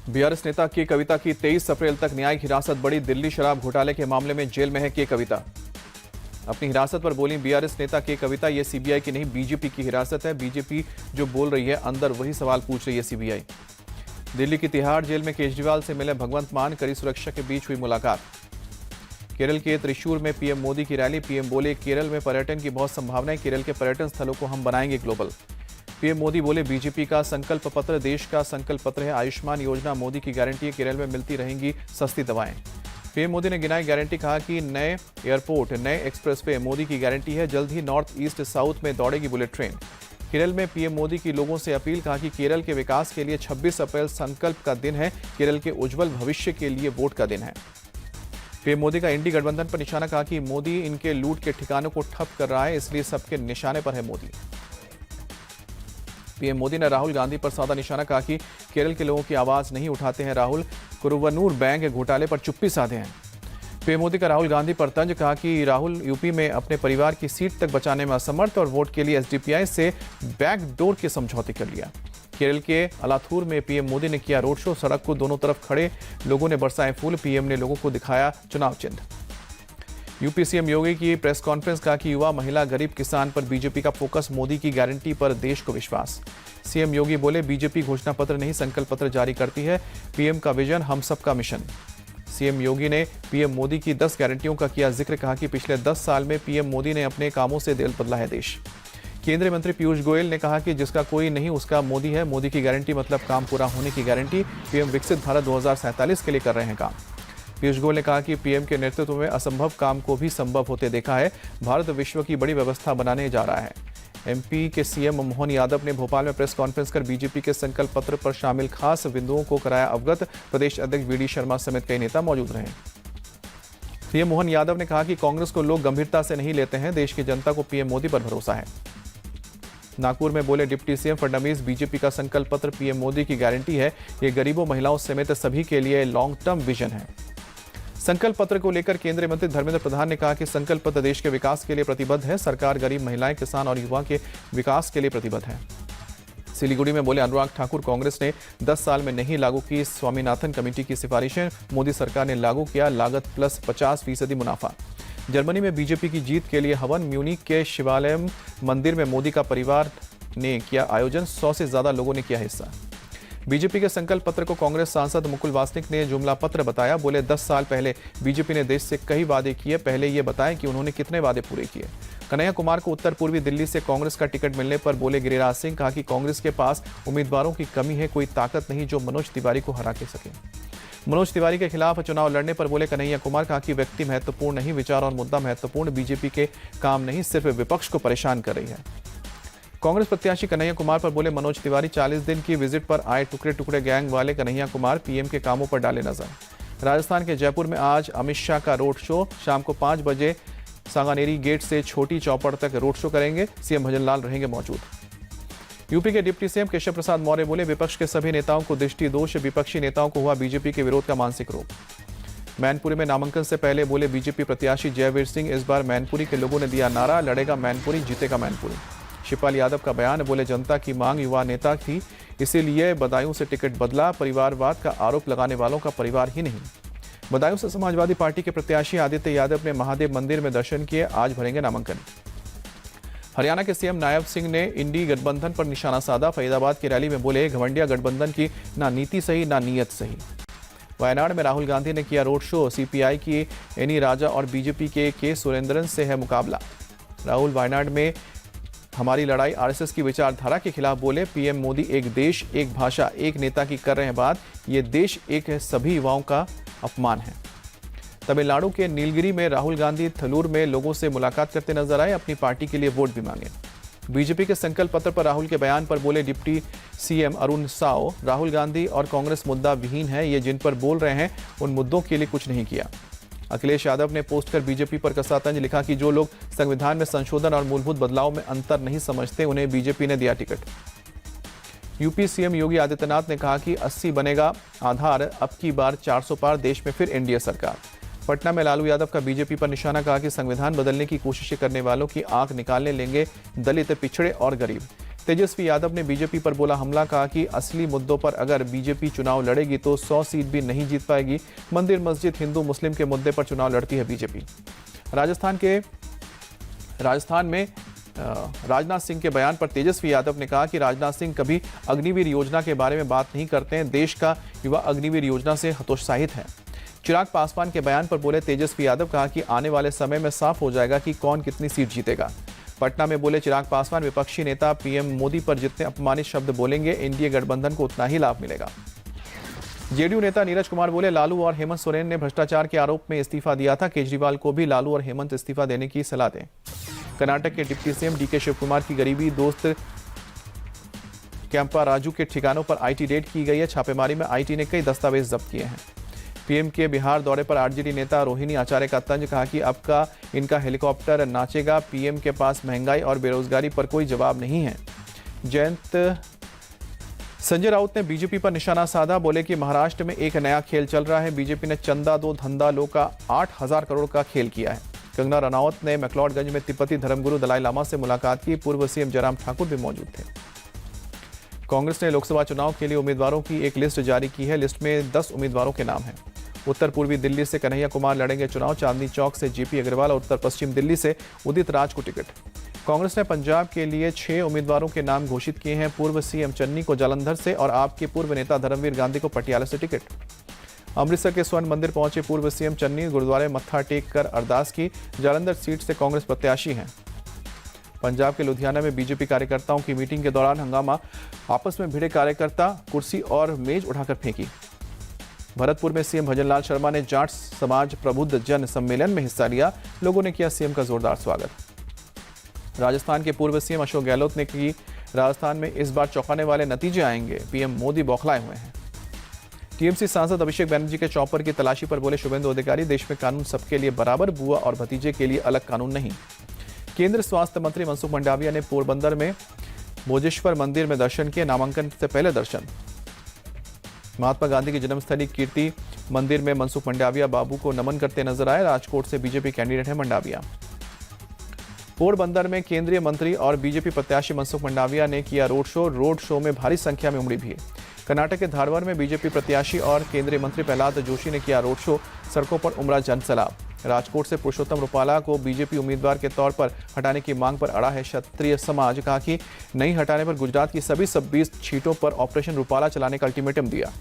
BRS नेता के कविता की 23 अप्रैल तक न्यायिक हिरासत बढ़ी। दिल्ली शराब घोटाले के मामले में जेल में है के कविता। अपनी हिरासत पर बोली बीआरएस नेता के कविता, ये सीबीआई की नहीं बीजेपी की हिरासत है। बीजेपी जो बोल रही है अंदर वही सवाल पूछ रही है सीबीआई। दिल्ली की तिहाड़ जेल में केजरीवाल से मिले भगवंत मान, कड़ी सुरक्षा के बीच हुई मुलाकात। केरल के त्रिशूर में पीएम मोदी की रैली। पीएम बोले केरल में पर्यटन की बहुत संभावना है, केरल के पर्यटन स्थलों को हम बनाएंगे ग्लोबल। पीएम मोदी बोले बीजेपी का संकल्प पत्र देश का संकल्प पत्र है। आयुष्मान योजना मोदी की गारंटी है, केरल में मिलती रहेंगी सस्ती दवाएं। पीएम मोदी ने गिनाई गारंटी, कहा कि नए एयरपोर्ट, नए एक्सप्रेसवे मोदी की गारंटी है। जल्द ही नॉर्थ ईस्ट साउथ में दौड़ेगी बुलेट ट्रेन। केरल में पीएम मोदी की लोगों से अपील, कहा कि केरल के विकास के लिए 26 अप्रैल संकल्प का दिन है। केरल के उज्जवल भविष्य के लिए वोट का दिन है। पीएम मोदी का इंडी गठबंधन पर निशाना, कहा कि मोदी इनके लूट के ठिकानों को ठप कर रहा है, इसलिए सबके निशाने पर है मोदी। पीएम मोदी ने राहुल गांधी पर साधा निशाना, कहा कि केरल के लोगों की आवाज नहीं उठाते हैं राहुल, कुरुवनूर बैंक घोटाले पर चुप्पी साधे हैं। पीएम मोदी का राहुल गांधी पर तंज, कहा कि राहुल यूपी में अपने परिवार की सीट तक बचाने में असमर्थ और वोट के लिए एसडीपीआई से बैकडोर के समझौते कर लिया। केरल के अलाथूर में पीएम मोदी ने किया रोड शो। सड़क को दोनों तरफ खड़े लोगों ने बरसाए फूल। पीएम ने लोगों को दिखाया चुनाव चिन्ह। यूपी सीएम योगी की प्रेस कॉन्फ्रेंस, कहा कि युवा, महिला, गरीब, किसान पर बीजेपी का फोकस, मोदी की गारंटी पर देश को विश्वास। सीएम योगी बोले बीजेपी घोषणा पत्र नहीं संकल्प पत्र जारी करती है, पीएम का विजन हम सबका मिशन। सीएम योगी ने पीएम मोदी की 10 गारंटियों का किया जिक्र, कहा कि पिछले 10 साल में पीएम मोदी ने अपने कामों से दिल बदला है देश। केंद्रीय मंत्री पीयूष गोयल ने कहा कि जिसका कोई नहीं उसका मोदी है। मोदी की गारंटी मतलब काम पूरा होने की गारंटी। पीएम विकसित भारत 2047 के लिए कर रहे हैं काम। पीयूष गोयल ने कहा कि पीएम के नेतृत्व में असंभव काम को भी संभव होते देखा है। भारत विश्व की बड़ी व्यवस्था बनाने जा रहा है। एमपी के सीएम मोहन यादव ने भोपाल में प्रेस कॉन्फ्रेंस कर बीजेपी के संकल्प पत्र पर शामिल खास बिंदुओं को कराया अवगत। प्रदेश अध्यक्ष वीडी शर्मा समेत कई नेता मौजूद रहे। सीएम मोहन यादव ने कहा कि कांग्रेस को लोग गंभीरता से नहीं लेते हैं, देश की जनता को पीएम मोदी पर भरोसा है। नागपुर में बोले डिप्टी सीएम फडणवीस, बीजेपी का संकल्प पत्र पीएम मोदी की गारंटी है, ये गरीबों, महिलाओं समेत सभी के लिए लॉन्ग टर्म विजन है। संकल्प पत्र को लेकर केंद्रीय मंत्री धर्मेंद्र प्रधान ने कहा कि संकल्प पत्र देश के विकास के लिए प्रतिबद्ध है। सरकार गरीब, महिलाएं, किसान और युवा के विकास के लिए प्रतिबद्ध है। सिलीगुड़ी में बोले अनुराग ठाकुर, कांग्रेस ने 10 साल में नहीं लागू की स्वामीनाथन कमेटी की सिफारिशें, मोदी सरकार ने लागू किया लागत प्लस 50% मुनाफा। जर्मनी में बीजेपी की जीत के लिए हवन। म्यूनिक के शिवालयम मंदिर में मोदी का परिवार ने किया आयोजन। 100 से ज्यादा लोगों ने किया हिस्सा। बीजेपी के संकल्प पत्र को कांग्रेस सांसद मुकुल वासनिक ने जुमला पत्र बताया। बोले 10 साल पहले बीजेपी ने देश से कई वादे किए, पहले ये बताएं कि उन्होंने कितने वादे पूरे किए। कन्हैया कुमार को उत्तर पूर्वी दिल्ली से कांग्रेस का टिकट मिलने पर बोले गिरिराज सिंह, कहा कि कांग्रेस के पास उम्मीदवारों की कमी है, कोई ताकत नहीं जो मनोज तिवारी को हरा के सके। मनोज तिवारी के खिलाफ चुनाव लड़ने पर बोले कन्हैया कुमार, कहा कि व्यक्ति महत्वपूर्ण नहीं, विचार और मुद्दा महत्वपूर्ण। बीजेपी के काम नहीं, सिर्फ विपक्ष को परेशान कर रही है। कांग्रेस प्रत्याशी कन्हैया कुमार पर बोले मनोज तिवारी, 40 दिन की विजिट पर आए टुकड़े टुकड़े गैंग वाले कन्हैया कुमार पीएम के कामों पर डाले नजर। राजस्थान के जयपुर में आज अमित शाह का रोड शो। शाम को 5 बजे सांगानेरी गेट से छोटी चौपड़ तक रोड शो करेंगे। सीएम भजनलाल रहेंगे मौजूद। यूपी के डिप्टी सीएम केशव प्रसाद मौर्य बोले विपक्ष के सभी नेताओं को दृष्टि दोष, विपक्षी नेताओं को हुआ बीजेपी के विरोध का मानसिक रोग। मैनपुरी में नामांकन से पहले बोले बीजेपी प्रत्याशी जयवीर सिंह, इस बार मैनपुरी के लोगों ने दिया नारा, लड़ेगा मैनपुरी, जीतेगा मैनपुरी। शिवपाल यादव का बयान, बोले जनता की मांग युवा नेता थी, इसीलिए बदायूं से टिकट बदला। परिवारवाद का आरोप लगाने वालों का परिवार ही नहीं। बदायूं से समाजवादी पार्टी के प्रत्याशी आदित्य यादव ने महादेव मंदिर में दर्शन किए, आज भरेंगे नामांकन। हरियाणा के सीएम नायब सिंह ने इंडी गठबंधन पर निशाना साधा। फरीदाबाद की रैली में बोले घमंडिया गठबंधन की ना नीति सही ना नीयत सही। वायनाड में राहुल गांधी ने किया रोड शो। सीपीआई की एनी राजा और बीजेपी के सुरेंद्रन से है मुकाबला। राहुल वायनाड में हमारी लड़ाई आरएसएस की विचारधारा के खिलाफ बोले। पीएम मोदी एक देश, एक भाषा, एक नेता की कर रहे हैं बात। ये देश एक है, सभी युवाओं का अपमान है। तमिलनाडु के नीलगिरी में राहुल गांधी थलूर में लोगों से मुलाकात करते नजर आए, अपनी पार्टी के लिए वोट भी मांगे। बीजेपी के संकल्प पत्र पर राहुल के बयान पर बोले डिप्टी सीएम अरुण साव, राहुल गांधी और कांग्रेस मुद्दा विहीन है, ये जिन पर बोल रहे हैं उन मुद्दों के लिए कुछ नहीं किया। अखिलेश यादव ने पोस्ट कर बीजेपी पर कसा तंज, लिखा कि जो लोग संविधान में संशोधन और मूलभूत बदलाव में अंतर नहीं समझते उन्हें बीजेपी ने दिया ticket. UP CM Yogi Adityanath ने कहा कि 80 बनेगा आधार, अब की बार 400 पार, देश में फिर एनडीए सरकार। पटना में लालू यादव का बीजेपी पर निशाना, कहा कि संविधान बदलने की कोशिशें करने वालों की आंख निकालने लेंगे दलित, पिछड़े और गरीब। तेजस्वी यादव ने बीजेपी पर बोला हमला, कहा कि असली मुद्दों पर अगर बीजेपी चुनाव लड़ेगी तो 100 सीट भी नहीं जीत पाएगी। मंदिर मस्जिद हिंदू मुस्लिम के मुद्दे पर चुनाव लड़ती है बीजेपी। राजस्थान में राजनाथ सिंह के बयान पर तेजस्वी यादव ने कहा कि राजनाथ सिंह कभी अग्निवीर योजना के बारे में बात नहीं करते हैं। देश का युवा अग्निवीर योजना से हतोत्साहित है। चिराग पासवान के बयान पर बोले तेजस्वी यादव, कहा कि आने वाले समय में साफ हो जाएगा कि कौन कितनी सीट जीतेगा। पटना में बोले चिराग पासवान, विपक्षी नेता पीएम मोदी पर जितने अपमानित शब्द बोलेंगे एनडीए गठबंधन को उतना ही लाभ मिलेगा। जेडीयू नेता नीरज कुमार बोले लालू और हेमंत सोरेन ने भ्रष्टाचार के आरोप में इस्तीफा दिया था। केजरीवाल को भी लालू और हेमंत इस्तीफा देने की सलाह दें। कर्नाटक के डिप्टी सीएम डीके शिवकुमार की गरीबी दोस्त कैंपा राजू के ठिकानों पर आईटी रेड की गई है। छापेमारी में आईटी ने कई दस्तावेज जब्त किए हैं। पीएम के बिहार दौरे पर आरजेडी नेता रोहिणी आचार्य का तंज, कहा कि अब का इनका हेलीकॉप्टर नाचेगा। पीएम के पास महंगाई और बेरोजगारी पर कोई जवाब नहीं है। संजय राउत ने बीजेपी पर निशाना साधा, बोले कि महाराष्ट्र में एक नया खेल चल रहा है। बीजेपी ने चंदा दो धंधा लो का 8,000 करोड़ का खेल किया है। कंगना रनौत ने मैक्लोडगंज में तिब्बती धर्मगुरु दलाई लामा से मुलाकात की। पूर्व सीएम जयराम ठाकुर भी मौजूद थे। कांग्रेस ने लोकसभा चुनाव के लिए उम्मीदवारों की एक लिस्ट जारी की है। लिस्ट में 10 उम्मीदवारों के नाम हैं। उत्तर पूर्वी दिल्ली से कन्हैया कुमार लड़ेंगे चुनाव। चांदनी चौक से जेपी अग्रवाल और उत्तर पश्चिम दिल्ली से उदित राज को टिकट। कांग्रेस ने पंजाब के लिए 6 उम्मीदवारों के नाम घोषित किए हैं। पूर्व सीएम चन्नी को जालंधर से और आप के पूर्व नेता धर्मवीर गांधी को पटियाला से टिकट। अमृतसर के स्वर्ण मंदिर पहुंचे पूर्व सीएम चन्नी, गुरुद्वारे मत्था टेक कर अरदास की। जालंधर सीट से कांग्रेस प्रत्याशी हैं। पंजाब के लुधियाना में बीजेपी कार्यकर्ताओं की मीटिंग के दौरान हंगामा, आपस में भिड़े कार्यकर्ता, कुर्सी और मेज उठाकर फेंकी। भरतपुर में सीएम भजनलाल शर्मा ने जाट समाज प्रबुद्ध जन सम्मेलन में हिस्सा लिया। लोगों ने किया सीएम का जोरदार स्वागत। राजस्थान के पूर्व सीएम अशोक गहलोत ने की राजस्थान में इस बार चौंकाने वाले नतीजे आएंगे। पीएम मोदी बौखलाए हुए हैं। टीएमसी सांसद अभिषेक बनर्जी के चॉपर की तलाशी पर बोले शुभेंदु अधिकारी, देश में कानून सबके लिए बराबर, बुआ और भतीजे के लिए अलग कानून नहीं। केंद्र स्वास्थ्य मंत्री मनसुख मंडाविया ने पोरबंदर में भोजेश्वर मंदिर में दर्शन किए। नामांकन से पहले दर्शन। महात्मा गांधी की जन्मस्थली कीर्ति मंदिर में मनसुख मंडाविया बाबू को नमन करते नजर आए। राजकोट से बीजेपी कैंडिडेट है मंडाविया। पोरबंदर में केंद्रीय मंत्री और बीजेपी प्रत्याशी मनसुख मंडाविया ने किया रोड शो। रोड शो में भारी संख्या में उमड़ी भीड़। कर्नाटक के धारवाड़ में बीजेपी प्रत्याशी और केंद्रीय मंत्री प्रहलाद जोशी ने किया रोड शो। सड़कों पर उमड़ा जनसैलाब। राजकोट से पुरुषोत्तम रूपाला को बीजेपी उम्मीदवार के तौर पर हटाने की मांग पर अड़ा है क्षत्रिय समाज। कहा कि नहीं हटाने पर गुजरात की सभी 26 सीटों पर ऑपरेशन रूपाला चलाने का अल्टीमेटम दिया।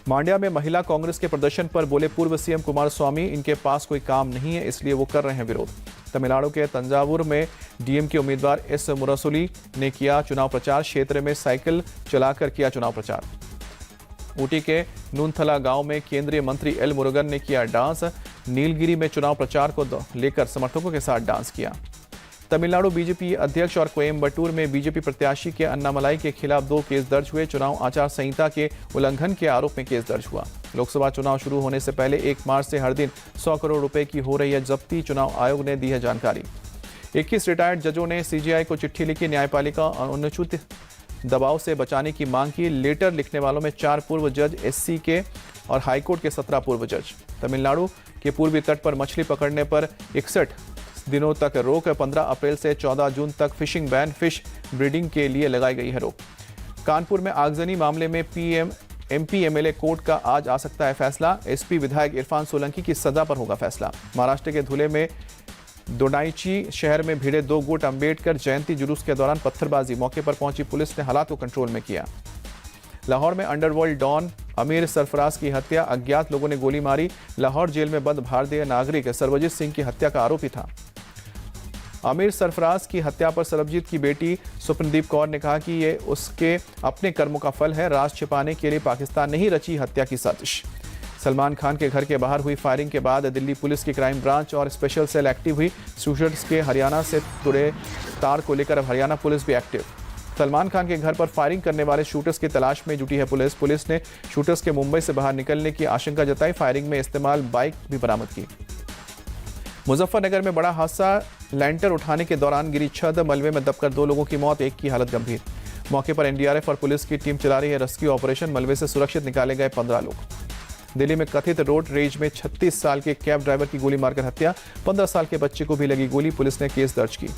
मांड्या में महिला कांग्रेस के प्रदर्शन पर बोले पूर्व सीएम कुमारस्वामी, इनके पास कोई काम नहीं है इसलिए वो कर रहे हैं विरोध। तमिलनाडु के तंजावुर में डीएमके उम्मीदवार एस मुरसुली ने किया चुनाव प्रचार। क्षेत्र में साइकिल चलाकर किया चुनाव प्रचार। ऊटी के नूनथला गांव में केंद्रीय मंत्री एल मुरुगन ने किया डांस। नीलगिरी में चुनाव प्रचार को लेकर समर्थकों के साथ डांस किया। तमिलनाडु बीजेपी अध्यक्ष और कोयम्बटूर में बीजेपी प्रत्याशी के अन्नामलाई के खिलाफ 2 केस दर्ज हुए। चुनाव आचार संहिता के उल्लंघन के आरोप में केस दर्ज हुआ। लोकसभा चुनाव शुरू होने से पहले 1 मार्च से हर दिन 100 करोड़ रुपए की हो रही है जब्ती। चुनाव आयोग ने दी है जानकारी। 21 रिटायर्ड जजों ने सीजीआई को चिट्ठी लिखी। न्यायपालिका अनुचित दबाव से बचाने की मांग की। लेटर लिखने वालों में 4 पूर्व जज एससी के और हाईकोर्ट के 17 पूर्व जज। तमिलनाडु के पूर्वी तट पर मछली पकड़ने पर 61 दिनों तक रोक। 15 अप्रैल से 14 जून तक फिशिंग बैन, फिश ब्रीडिंग के लिए लगाई गई है रोक। कानपुर में आगजनी मामले में एमपी एमएलए कोर्ट का आज आ सकता है फैसला। एसपी विधायक इरफान सोलंकी की सजा पर होगा फैसला। महाराष्ट्र के धुले में दोडाईची शहर में भिड़े 2 गुट अंबेडकर जयंती जुलूस के दौरान पत्थरबाजी। मौके पर पहुंची पुलिस ने हालात को कंट्रोल में किया। लाहौर में अंडरवर्ल्ड डॉन अमीर सरफराज की हत्या, अज्ञात लोगों ने गोली मारी। लाहौर जेल में बंद भारतीय नागरिक सरबजीत सिंह की हत्या का आरोपी था। अमीर सरफराज की हत्या पर सरबजीत की बेटी स्वप्नदीप कौर ने कहा कि ये उसके अपने कर्मों का फल है। राज छिपाने के लिए पाकिस्तान नहीं रची हत्या की साजिश। सलमान खान के घर के बाहर हुई फायरिंग के बाद दिल्ली पुलिस की क्राइम ब्रांच और स्पेशल सेल एक्टिव हुई। शूटर्स के हरियाणा से जुड़े तार को लेकर अब हरियाणा पुलिस भी एक्टिव। सलमान खान के घर पर फायरिंग करने वाले शूटर्स की तलाश में जुटी है पुलिस। पुलिस ने शूटर्स के मुंबई से बाहर निकलने की आशंका जताई। फायरिंग में इस्तेमाल बाइक भी बरामद की। मुजफ्फरनगर में बड़ा हादसा, लैंटर उठाने के दौरान गिरी छत, मलबे में दबकर 2 लोगों की मौत, एक की हालत गंभीर। मौके पर एनडीआरएफ और पुलिस की टीम चला रही है रेस्क्यू ऑपरेशन। मलबे से सुरक्षित निकाले गए 15 लोग। दिल्ली में कथित रोड रेज में 36 साल के कैब ड्राइवर की गोली मारकर हत्या, 15 साल के बच्चे को भी लगी गोली। पुलिस ने केस दर्ज की।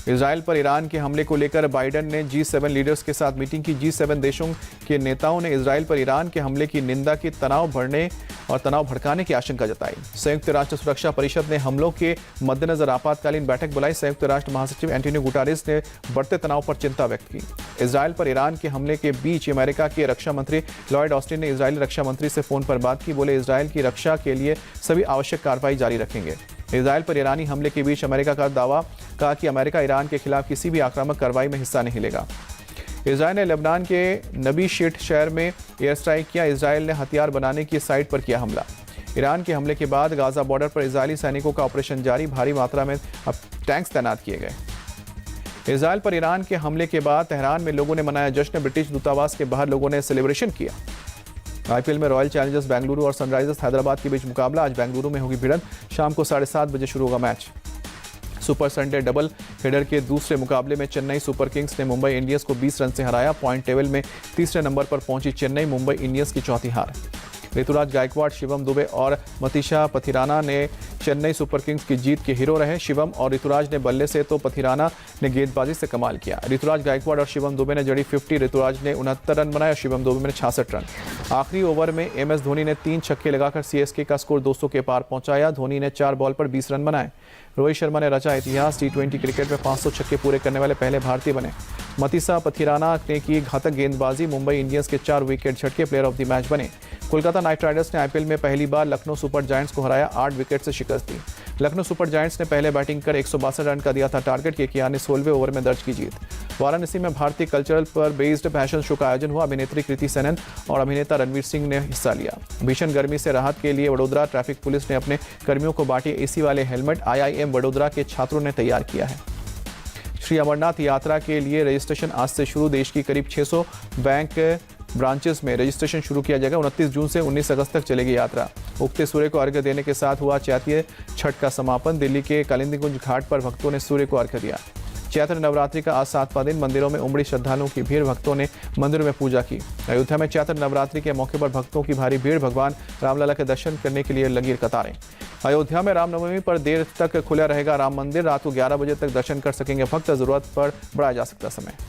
इजराइल पर ईरान के हमले को लेकर बाइडेन ने G7 लीडर्स के साथ मीटिंग की। G7 देशों के नेताओं ने इजराइल पर ईरान के हमले की निंदा की, तनाव बढ़ने और तनाव भड़काने की आशंका जताई। संयुक्त राष्ट्र सुरक्षा परिषद ने हमलों के मद्देनजर आपातकालीन बैठक बुलाई। संयुक्त राष्ट्र महासचिव एंटोनियो गुटारेस ने बढ़ते तनाव पर चिंता व्यक्त की। इजराइल पर ईरान के हमले के बीच अमेरिका के रक्षा मंत्री लॉयड ऑस्टिन ने इजरायली रक्षा मंत्री से फोन पर बात की। बोले इजराइल की रक्षा के लिए सभी आवश्यक कार्रवाई जारी रखेंगे। इजराइल पर ईरानी हमले के बीच अमेरिका का दावा, कहा कि अमेरिका ईरान के खिलाफ किसी भी आक्रामक कार्रवाई में हिस्सा नहीं लेगा। इजराइल ने लेबनान के नबी शेट शहर में एयर स्ट्राइक किया। इजराइल ने हथियार बनाने की साइट पर किया हमला। ईरान के हमले के बाद गाजा बॉर्डर पर इजरायली सैनिकों का ऑपरेशन जारी, भारी मात्रा में अब टैंक्स तैनात किए गए। इजराइल पर ईरान के हमले के बाद तेहरान में लोगों ने मनाया जश्न। ब्रिटिश दूतावास के बाहर लोगों ने सेलिब्रेशन किया। आईपीएल में रॉयल चैलेंजर्स बेंगलुरु और सनराइजर्स हैदराबाद के बीच मुकाबला। आज बेंगलुरु में होगी भिड़ंत। शाम को 7:30 बजे शुरू होगा match. Super Sunday double header के दूसरे मुकाबले में चेन्नई सुपर किंग्स ने मुंबई इंडियंस को 20 रन से हराया। पॉइंट टेबल में तीसरे नंबर पर पहुंची चेन्नई। मुंबई इंडियंस की चौथी हार। ऋतुराज गायकवाड़, शिवम दुबे और मतीशा पथिराना ने चेन्नई सुपर किंग्स की जीत के हीरो रहे। शिवम और ऋतुराज ने बल्ले से तो पथिराना ने गेंदबाजी से कमाल किया। ऋतुराज गायकवाड़ और शिवम दुबे ने जड़ी 50। ऋतुराज ने 69 रन बनाए और शिवम दुबे ने 66 रन। आखिरी ओवर में एमएस धोनी ने 3 छक्के लगाकर सीएसके का स्कोर 200 के पार पहुंचाया। धोनी ने 4 बॉल पर 20 रन बनाए। रोहित शर्मा ने रचा इतिहास। T20 क्रिकेट में 500 छक्के पूरे करने वाले पहले भारतीय बने। मतीसा पथिराना ने की घातक गेंदबाजी। मुंबई इंडियंस के 4 विकेट झटके, प्लेयर ऑफ द मैच बने। कोलकाता नाइट राइडर्स ने आईपीएल में पहली बार लखनऊ सुपर जायंट्स को हराया। 8 विकेट से शिकस्त दी। लखनऊ सुपर जायंट्स ने पहले बैटिंग कर 162 रन का दिया था टारगेट। केकेआर ने 16वें ओवर में दर्ज की जीत। वाराणसी में भारतीय कल्चरल पर बेस्ड फैशन शो का आयोजन हुआ। अभिनेत्री कृति सेनन और अभिनेता रणवीर सिंह ने हिस्सा लिया। भीषण गर्मी से राहत के लिए वडोदरा ट्रैफिक पुलिस ने अपने कर्मियों को बांटे एसी वाले हेलमेट। IIM वडोदरा के छात्रों ने तैयार किया है। श्री अमरनाथ यात्रा के लिए रजिस्ट्रेशन आज से शुरू। देश की करीब 600 बैंक ब्रांचेस में रजिस्ट्रेशन शुरू किया जाएगा। 29 जून से 19 अगस्त तक चलेगी यात्रा। उगते सूर्य को अर्घ्य देने के साथ हुआ चैत्य छठ का समापन। दिल्ली के कालिंदी घाट पर भक्तों ने सूर्य को अर्घ्य दिया। चैत्र नवरात्रि का आज 7वां दिन। मंदिरों में उमड़ी श्रद्धालुओं की भीड़। भक्तों ने मंदिरों में पूजा की। अयोध्या में चैत्र नवरात्रि के मौके पर भक्तों की भारी भीड़। भगवान रामलला के दर्शन करने के लिए लगी कतारें। अयोध्या में रामनवमी पर देर तक खुला रहेगा राम मंदिर। रात को 11 बजे तक दर्शन कर सकेंगे भक्त। जरूरत पर बढ़ाया जा सकता समय।